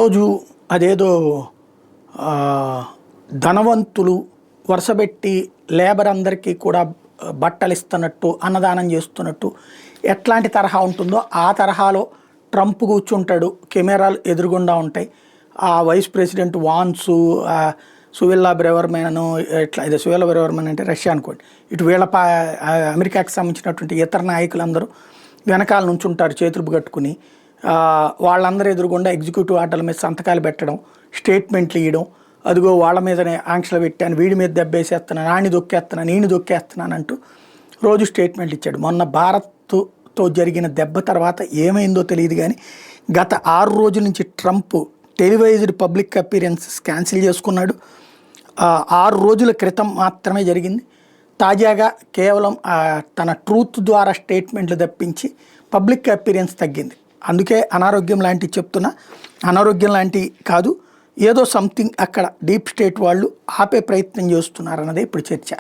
రోజు అదేదో ధనవంతులు వరుసబెట్టి లేబర్ అందరికీ కూడా బట్టలు ఇస్తున్నట్టు అన్నదానం చేస్తున్నట్టు ఎట్లాంటి తరహా ఉంటుందో ఆ తరహాలో ట్రంప్ కూర్చుంటాడు, కెమెరాలు ఎదురుగుండా ఉంటాయి. ఆ వైస్ ప్రెసిడెంట్ వాన్సు, సువిల్లా బ్రెవర్మెన్, ఇట్లా ఇది సువిల్లా బ్రెవర్మెన్ అంటే రష్యా అనుకోండి, ఇటు వీళ్ళ అమెరికాకి సంబంధించినటువంటి ఇతర నాయకులందరూ వెనకాల నుంచి ఉంటారు చేతులు కట్టుకుని. వాళ్ళందరూ ఎదురుగుండా ఎగ్జిక్యూటివ్ ఆర్డర్ల మీద సంతకాలు పెట్టడం, స్టేట్మెంట్లు ఇవ్వడం, అదిగో వాళ్ళ మీదనే ఆంక్షలు పెట్టాను, వీడి మీద దెబ్బేసేస్తున్నాను, నాని దొక్కేస్తున్నాను, నేను దొక్కేస్తున్నాను అంటూ రోజు స్టేట్మెంట్లు ఇచ్చాడు. మొన్న భారత్తో జరిగిన దెబ్బ తర్వాత ఏమైందో తెలియదు కానీ గత 6 రోజుల నుంచి ట్రంప్ టెలివైజ్డ్ పబ్లిక్ అపీరెన్సెస్ క్యాన్సిల్ చేసుకున్నాడు. 6 రోజుల క్రితం మాత్రమే జరిగింది. తాజాగా కేవలం తన ట్రూత్ ద్వారా స్టేట్మెంట్లు తప్పించి పబ్లిక్ అపీరెన్స్ తగ్గింది. అందుకే అనారోగ్యం లాంటివి చెప్తున్నా, అనారోగ్యం లాంటివి కాదు, ఏదో సంథింగ్ అక్కడ డీప్ స్టేట్ వాళ్ళు ఆపే ప్రయత్నం చేస్తున్నారన్నదే ఇప్పుడు చర్చ.